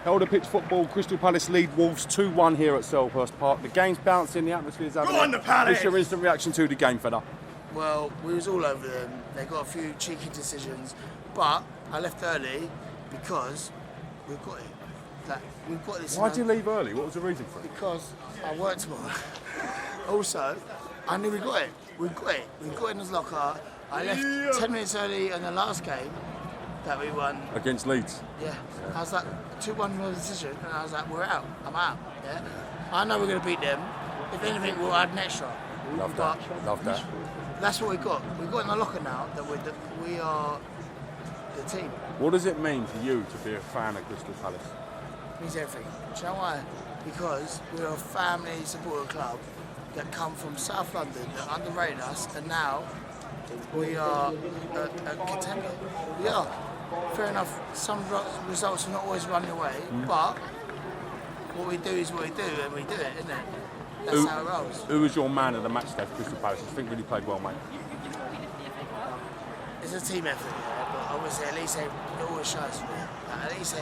Elder pitch football, Crystal Palace lead Wolves 2-1 here at Selhurst Park. The game's bouncing, the atmosphere's having Go on, the Palace! What's your instant reaction to the game, fella? Well, we was all over them. They got a few cheeky decisions, but I left early because we've got it. Like, we've got this. Why did you leave early? What was the reason for it? Because I work tomorrow. Also, I knew we got it. We got it. We got it in his locker. I left 10 minutes early in the last game that we won. Against Leeds? Yeah. I was like, 2-1 no decision, and I was like, we're out. I'm out. Yeah. I know we're going to beat them. If anything, we'll add an extra. Love that. Love that. That's what we got. We got in the locker now that we are the team. What does it mean to you to be a fan of Crystal Palace? It means everything. Do you know why? Because we're a family supporter club that come from South London that underrated us, and now we are a contender. We are. Fair enough, some results are not always running away, but what we do is what we do, and we do it, isn't it? That's how it rolls. Who was your man of the match today for Crystal Palace? I think really played well, mate. It's a team effort, yeah, but obviously Elise always shines for me. Like, Elise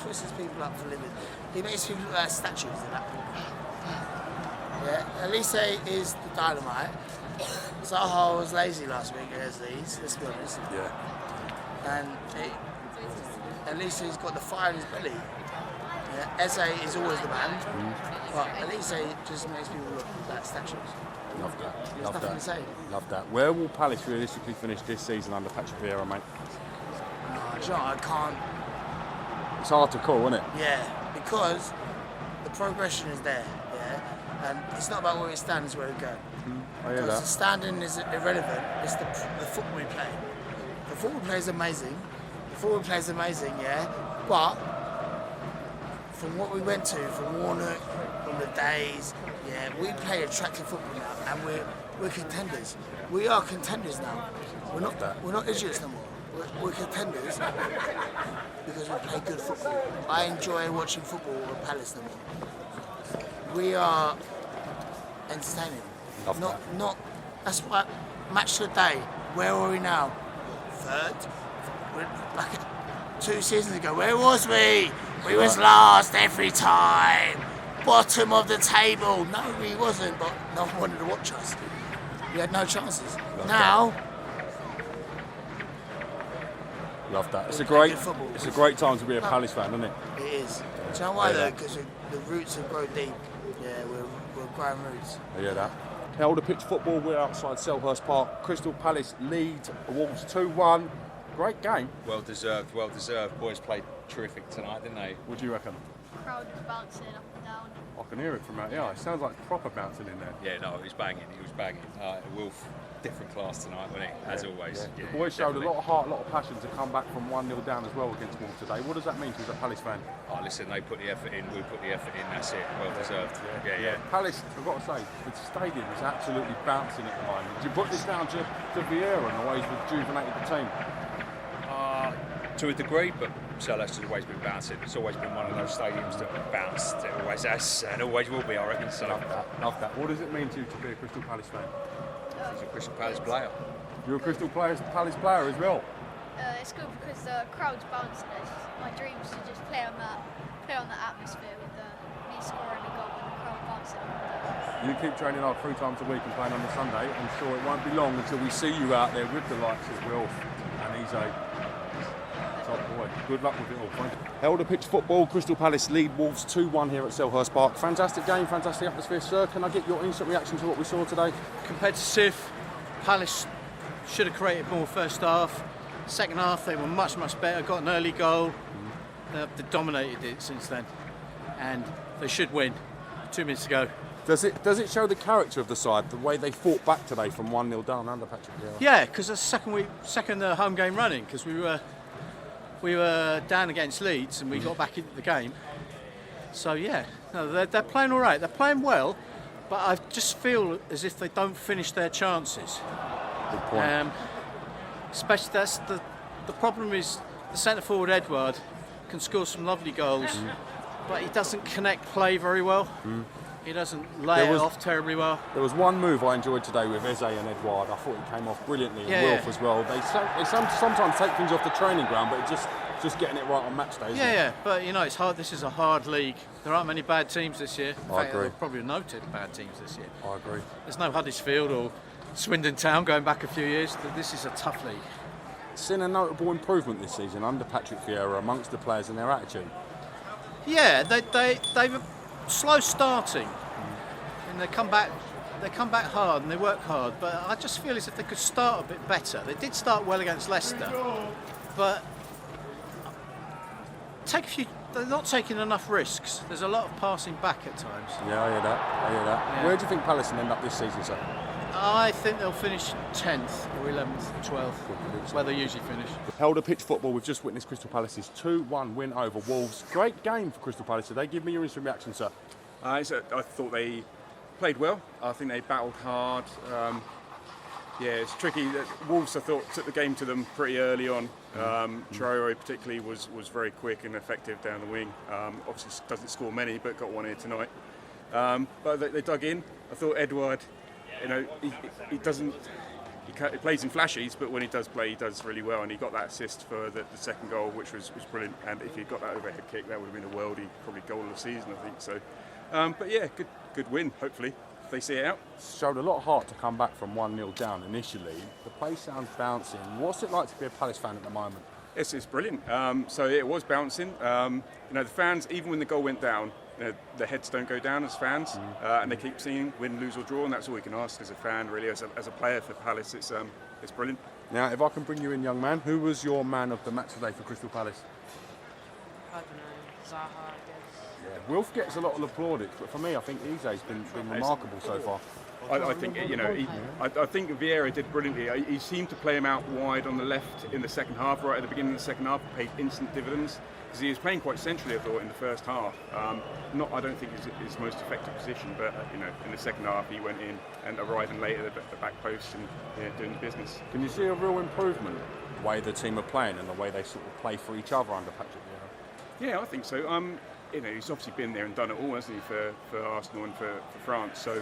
twists people up for living. He makes people look like statues in that ball. Yeah, Elise is the dynamite. Zaha was lazy last week against Leeds, let's be honest. Yeah. And Elise's got the fire in his belly. Yeah, Eze is always the man, but Elise just makes people look like statues. Love that. There's Love nothing that. to say. Love that. Where will Palace realistically finish this season under Patrick Vieira, mate? Do you know, I can't. It's hard to call, isn't it? Yeah, because the progression is there. Yeah, and it's not about where we stand; it's where we go. I hear Because the that. standing is irrelevant. It's the football we play. The football play is amazing. The football play is amazing, yeah. But from what we went to, from Warnock, from the days, yeah, we play attractive football now, and we're contenders. We are contenders now. We're not idiots no more. We're contenders because we play good football. I enjoy watching football with Palace no more. We are entertaining. Love Not. That's why match of the day. Where are we now? Third. We're back at 2 seasons ago. Where was we? We was last every time. Bottom of the table. No, we wasn't. But no one wanted to watch us. We had no chances. Now. Love that. It's a Good great time to be a Palace fan, isn't it? It is. Do you know why Yeah. though? Because the roots have grown deep. Yeah, we're growing roots. I hear that. Elder pitch football, we're outside Selhurst Park. Crystal Palace lead Wolves 2-1. Great game. Well deserved, well deserved. Boys played terrific tonight, didn't they? What do you reckon? Crowd was bouncing up and down. I can hear it from out here. It sounds like proper bouncing in there. Yeah, no, he was banging. Wolf, different class tonight, wasn't he? As always. Yeah. Yeah, The boys showed definitely. a lot of heart, a lot of passion to come back from 1-0 down as well against Wolves today. What does that mean to you as a Palace fan? Oh, listen, they put the effort in, we put the effort in, that's it. Well deserved. Yeah. Palace, I've got to say, the stadium is absolutely bouncing at the moment. Do you put this down to Vieira and the way he's rejuvenated the team? To a degree, but Selhurst has always been bouncing. It's always been one of those stadiums that bounced. It always has, and always will be, I reckon. So, Love that. What does it mean to you to be a Crystal Palace fan? he's a Crystal Palace player. You're a Crystal Palace player as well. It's good because the crowd's bouncing. My dream is to just play on that atmosphere with me scoring a goal and the crowd bouncing. You keep training hard 3 times a week and playing on the Sunday. I'm sure it won't be long until we see you out there with the likes of Wilf and he's a top boy. Good luck with it all. Thank you. Elder pitch football, Crystal Palace lead Wolves 2-1 here at Selhurst Park. Fantastic game, fantastic atmosphere. Sir, can I get your instant reaction to what we saw today? Competitive. Palace should have created more first half. Second half they were much better, got an early goal. They've dominated it since then, and they should win. 2 minutes to go. Does it show the character of the side, the way they fought back today from 1-0 down under Patrick Vieira? Yeah, because that's the second home game running, because we were down against Leeds and we got back into the game. So yeah, no, they're playing all right. They're playing well, but I just feel as if they don't finish their chances. Good point. Especially that's the problem is the centre forward Edouard can score some lovely goals, but he doesn't connect play very well. He doesn't lay it off terribly well. There was one move I enjoyed today with Eze and Edouard. I thought he came off brilliantly, and Yeah, Wilf yeah. as well. They sometimes take things off the training ground, but it just just getting it right on match day. Isn't it? Yeah, but you know it's hard. This is a hard league. There aren't many bad teams this year. In I fact, agree. there are probably no bad teams this year. I agree. There's no Huddersfield or Swindon Town going back a few years. This is a tough league. Seen a notable improvement this season under Patrick Vieira amongst the players and their attitude. Yeah, they were slow starting, and they come back hard and they work hard. But I just feel as if they could start a bit better. They did start well against Leicester, but they're not taking enough risks. There's a lot of passing back at times. Yeah, I hear that. Yeah. Where do you think Palace will end up this season, sir? I think they'll finish 10th or 11th, 12th, where they usually finish. Helder Pitch Football, we've just witnessed Crystal Palace's 2-1 win over Wolves. Great game for Crystal Palace today. Give me your instant reaction, sir. I thought they played well. I think they battled hard. It's tricky. Wolves, I thought, took the game to them pretty early on. Traore particularly was very quick and effective down the wing. Obviously doesn't score many, but got one here tonight. But they dug in. I thought Edouard, he plays in flashes, but when he does play, he does really well. And he got that assist for the second goal, which was brilliant. And if he'd got that overhead kick, that would have been a worldie, probably goal of the season, I think. So, but yeah, good win. Hopefully, if they see it out. Showed a lot of heart to come back from 1-0 down initially. The play sounds bouncing. What's it like to be a Palace fan at the moment? It's brilliant. So it was bouncing. The fans, even when the goal went down, the heads don't go down as fans, and they keep seeing win, lose or draw, and that's all we can ask as a fan, really, as a player for Palace. It's brilliant. Now, if I can bring you in, young man, who was your man of the match today for Crystal Palace? I don't know, Zaha, I guess. Yeah, Wilf gets a lot of plaudits, but for me, I think Ize's been remarkable so far. I think I think Vieira did brilliantly. He seemed to play him out wide on the left in the second half, right at the beginning of the second half, paid instant dividends because he was playing quite centrally, I thought, in the first half. I don't think his most effective position, but in the second half he went in and arriving late at the back post and doing the business. Can you see a real improvement the way the team are playing and the way they sort of play for each other under Patrick Vieira? Yeah, I think so. He's obviously been there and done it all, hasn't he, for Arsenal and for France. So.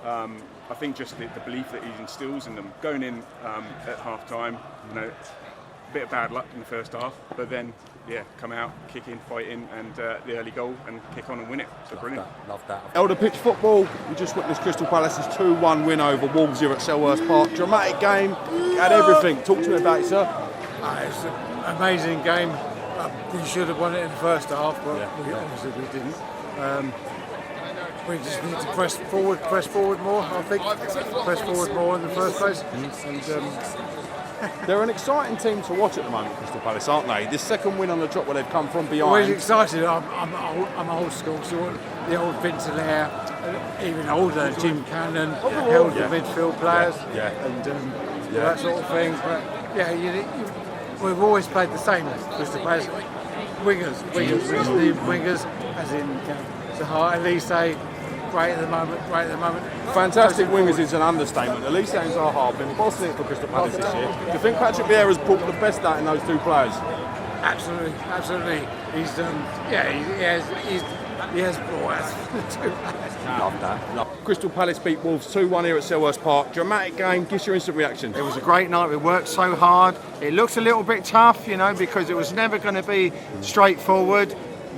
I think just the belief that he instills in them, going in at half time, a bit of bad luck in the first half, but then come out, kick in, fight in, and the early goal and kick on and win it. So brilliant. Love that. Elder Pitch Football, we just witnessed Crystal Palace's 2-1 win over Wolves here at Selhurst Park. Dramatic game, had everything. Talk to me about it, sir. It's an amazing game. We should have won it in the first half, but obviously we didn't. We just need to press forward more, I think. Press forward more in the first place. They're an exciting team to watch at the moment, Crystal Palace, aren't they? This second win on the trot where they've come from behind. Always excited. I'm old school, so the old Vince Allaire, even older Jim Cannon, held the midfield players and that sort of thing. But we've always played the same as Crystal Palace. Wingers, as in Zaha, Elise. Great at the moment. Fantastic wingers is an understatement. Elise and Zaha have been bossing it for Crystal Palace this year. Do you think Patrick Vieira's brought the best out in those two players? Absolutely. He's he has brought us the two players. Love that. Crystal Palace beat Wolves 2-1 here at Selhurst Park. Dramatic game. Give us your instant reaction. It was a great night. We worked so hard. It looked a little bit tough, because it was never going to be straightforward.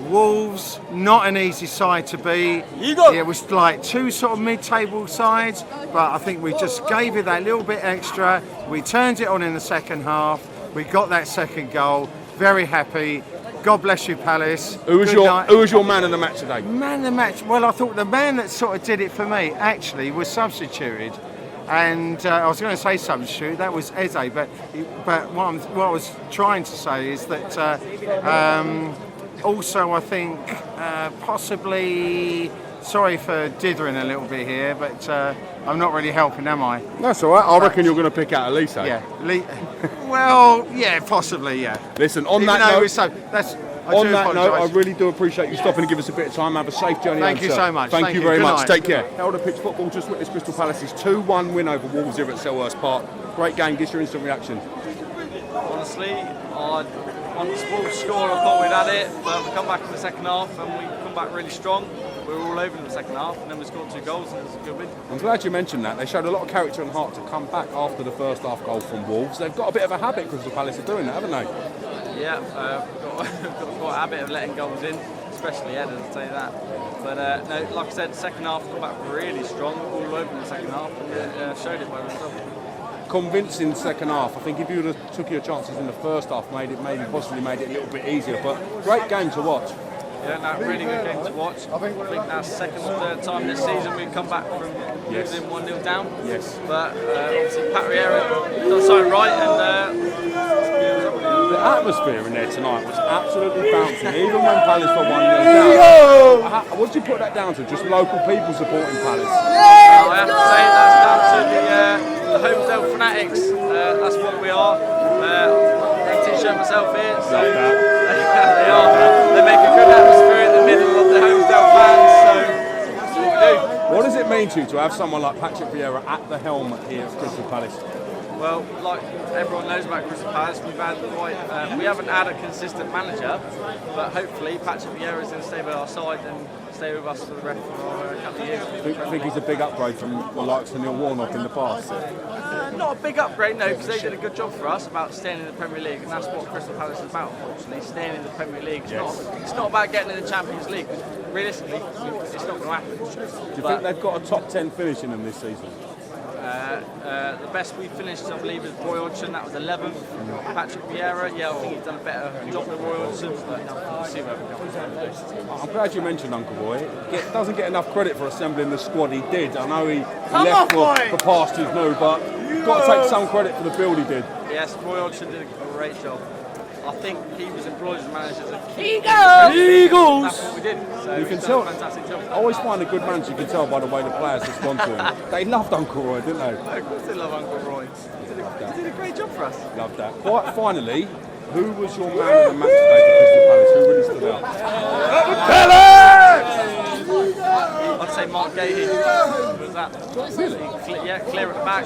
Wolves, not an easy side to beat. It was like two sort of mid-table sides, but I think we just gave it that little bit extra. We turned it on in the second half. We got that second goal. Very happy. God bless you, Palace. Who was your man of the match today? Man of the match? Well, I thought the man that sort of did it for me actually was substituted. And I was going to say substitute, that was Eze, but what I was trying to say is that also, I think possibly, sorry for dithering a little bit here, but I'm not really helping, am I? That's all right. I reckon you're going to pick out Elise. Yeah. Well, yeah, possibly, yeah. Listen, on that note, I really do appreciate you stopping and give us a bit of time. Have a safe journey. Thank you so much. Thank you very much. Take care. Elder Pitch Football just witnessed Crystal Palace's 2-1 win over Wolves here at Selhurst Park. Great game. Give us your instant reaction. Honestly, once Wolves scored, I thought we'd had it, but we come back in the second half and we come back really strong. We were all over in the second half, and then we scored 2 goals, and it was a good win. I'm glad you mentioned that. They showed a lot of character and heart to come back after the first half goal from Wolves. They've got a bit of a habit, Crystal Palace, of doing that, haven't they? Yeah, we've got quite a habit of letting goals in, especially headers, I'll tell you that. But no, like I said, second half come back really strong, all over in the second half, and showed it by themselves. Convincing second half. I think if you would have took your chances in the first half, possibly made it a little bit easier. But great game to watch. Yeah, no, really good game to watch. I think that's second or third time this season we've come back from losing 1-0 down. Yes. But obviously Pat Riera done something right, and the atmosphere in there tonight was absolutely bouncing, even when Palace were 1-0 down. What do you put that down to? Just local people supporting Palace? I have to say that's down to the Homesdale fanatics. That's what we are. T-shirt myself here, so they are. They make a good atmosphere in the middle of the Homesdale fans. So that's what we do. What does it mean to you to have someone like Patrick Vieira at the helm here at Crystal Palace? Well, like everyone knows about Crystal Palace, we haven't had a consistent manager, but hopefully Patrick Vieira is going to stay by our side and stay with us for the rest of a couple of years. I think he's a big upgrade from the likes of Neil Warnock in the past. Not a big upgrade, no, because they did a good job for us about staying in the Premier League, and that's what Crystal Palace is about, unfortunately, staying in the Premier League. It's not about getting in the Champions League, because realistically, it's not going to happen. Do you think they've got a top 10 finish in them this season? The best we finished, I believe, is Roy Hodgson. That was 11th. Patrick Vieira, I think he's done a better job than Roy Hodgson. But we'll see where we go. I'm glad you mentioned Uncle Roy. He doesn't get enough credit for assembling the squad he did. I know he left for pastures new, but you've got to take some credit for the build he did. Yes, Roy Hodgson did a great job. I think he was employed as a manager to Eagles! That's what we did. So you can he's tell. done a fantastic job. I always find a good manager, you can tell by the way the players respond to him. They loved Uncle Roy, didn't they? Of course they love Uncle Roy. He did a great job for us. Loved that. Quite finally, who was your man of the match today for Crystal Palace? Who really stood out? I'd say Mark Gahey was that. Really? Yeah, clear at the back.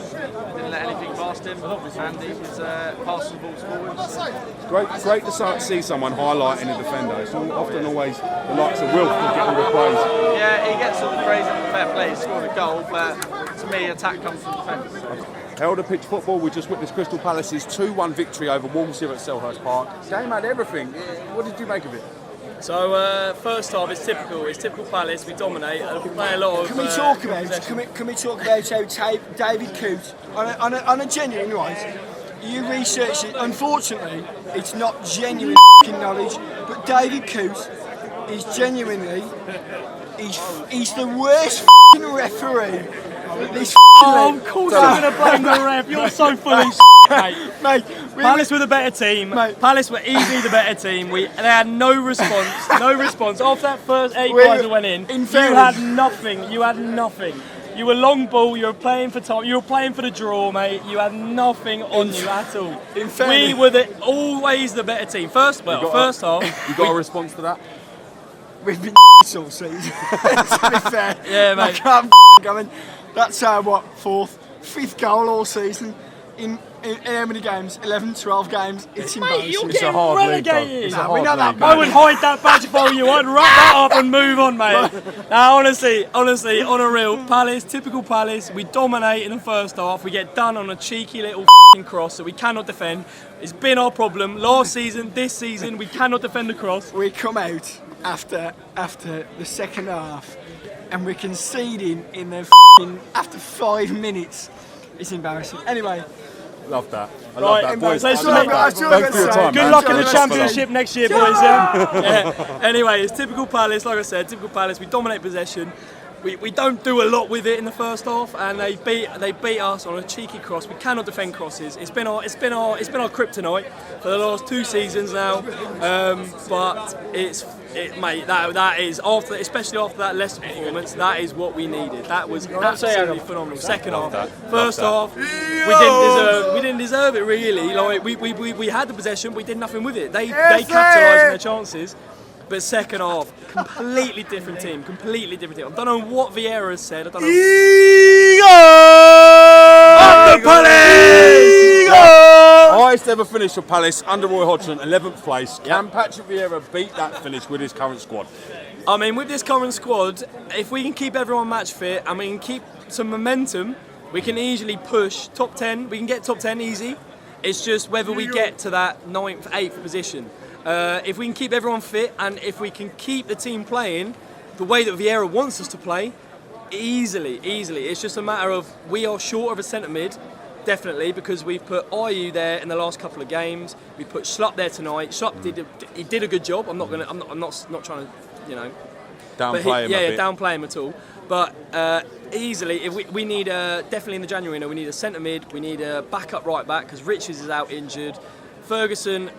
Didn't let anything past him, and he was passing balls forwards. Great to see someone highlighting a defender. It's often always the likes of Wilf that get all the praise. Yeah, he gets all the praise and the fair play. He scored a goal, but to me, attack comes from defence. Elder Pitch Football, we just witnessed Crystal Palace's 2-1 victory over Wolves here at Selhurst Park. Game had everything. What did you make of it? So first half is typical. It's typical Palace. We dominate. We play a lot of. Can we talk about how David Coote on a genuine right? You researched it. Unfortunately, it's not genuine knowledge. But David Coote is genuinely he's the worst referee. This of course I'm going to blame the ref. You're so full of mate. Palace were the better team. Palace were easily the better team. They had no response. After that first equaliser went in, you had nothing. You were long ball. You were playing for time. You were playing for the draw, mate. You had nothing on you at all. We were always the better team. First half. You got a response to that? We've been all season. To be fair, yeah, mate. I can't going. That's our fifth goal all season. In how many games? 11, 12 games. It's embarrassing. You're getting relegated. We know that. I would hide that badge if I were you. I'd wrap that up and move on, mate. Now, honestly, on a real, Palace, typical Palace. We dominate in the first half. We get done on a cheeky little cross that we cannot defend. It's been our problem last season, this season. We cannot defend the cross. We come out after the second half, and we're conceding in the after 5 minutes. It's embarrassing. Anyway. Love that. I love that, boys. Thanks for your time. Good luck in the Championship next year, boys. Yeah. Anyway, it's typical Palace. Like I said, typical Palace. We dominate possession. We don't do a lot with it in the first half, and they beat us on a cheeky cross. We cannot defend crosses. It's been our kryptonite for the last 2 seasons now. But mate, that is especially after that Leicester performance. That is what we needed. That was absolutely phenomenal. Second half, first half, we didn't deserve it really. Like we had the possession, we did nothing with it. They capitalised on their chances. But second half, completely different team. I don't know what Vieira has said. I don't know. Up the Palace! Highest ever finish for Palace under Roy Hodgson, 11th place. Can Patrick Vieira beat that finish with his current squad? I mean, with this current squad, if we can keep everyone match fit and we can keep some momentum, we can easily push top 10. We can get top 10 easy. It's just whether we get to that 9th, 8th position. If we can keep everyone fit and if we can keep the team playing the way that Vieira wants us to play, easily. It's just a matter of we are short of a centre mid, definitely, because we've put Ayew there in the last couple of games. We put Schlupp there tonight. Schlupp did a good job. I'm not trying to, you know, downplay him. Downplay him at all. But easily, if we need definitely in the January window, we need a centre mid. We need a backup right back because Richards is out injured. Ferguson,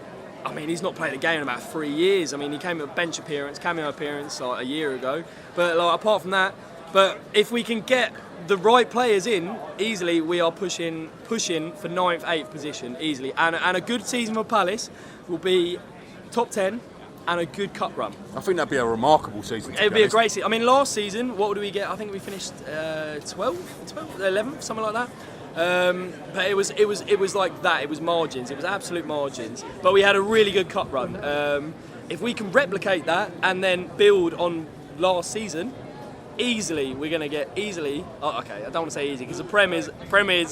I mean, he's not played a game in about 3 years. I mean, he came with a cameo appearance like a year ago. But like, apart from that, but if we can get the right players in, easily we are pushing for 9th, 8th position easily. And a good season for Palace will be top 10 and a good cup run. I think that'd be a remarkable season. It'd be a great season. I mean, last season, what did we get? I think we finished 11th, something like that. But it was like that. It was margins. It was absolute margins. But we had a really good cup run. If we can replicate that and then build on last season, easily we're going to get easily. Oh, okay, I don't want to say easy because the Prem is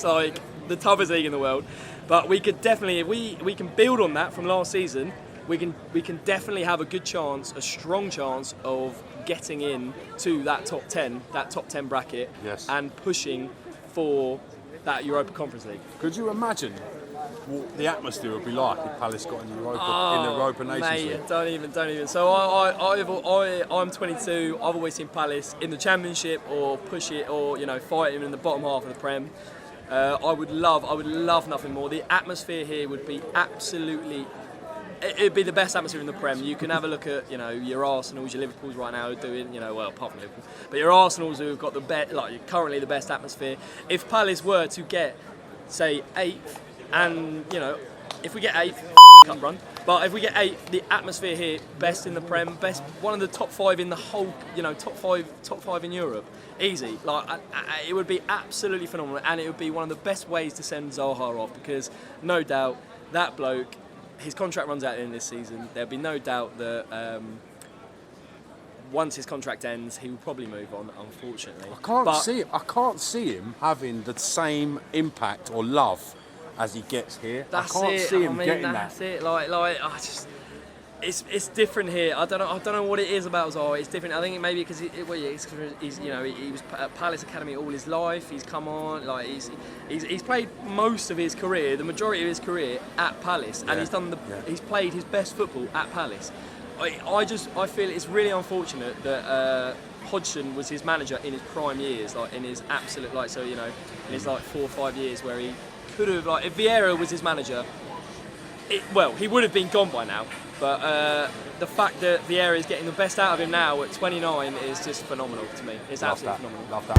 like the toughest league in the world. But we could definitely, if we can build on that from last season, we can definitely have a good chance, a strong chance of getting in to that top 10 bracket, yes, and pushing for that Europa Conference League. Could you imagine what the atmosphere would be like if Palace got in the Europa Nations League? Don't even. So I'm 22. I've always seen Palace in the Championship or push it or fight him in the bottom half of the Prem. I would love nothing more. The atmosphere here would be absolutely. It'd be the best atmosphere in the Prem. You can have a look at your Arsenals, your Liverpools right now are doing well, apart from Liverpool, but your Arsenals who've got currently the best atmosphere. If Palace were to get say 8th, and if we get 8th, cup run, but if we get 8th, the atmosphere here best in the Prem, best, one of the top 5 in the whole, top five in Europe, easy. It would be absolutely phenomenal, and it would be one of the best ways to send Zaha off because no doubt that bloke. His contract runs out in this season. There'll be no doubt that once his contract ends, he will probably move on. Unfortunately, I can't see him having the same impact or love as he gets here. I can't see him getting that. That's it. It's different here. I don't know what it is about Zaha. It's different. I think maybe because he was at Palace Academy all his life. He's come on, he's played most of his career, the majority of his career at Palace, and he's played his best football at Palace. I feel it's really unfortunate that Hodgson was his manager in his prime years, in his absolute in his 4 or 5 years where he could have if Vieira was his manager, he would have been gone by now. But the fact that Vieira is getting the best out of him now at 29 is just phenomenal to me. It's absolutely phenomenal. Love that.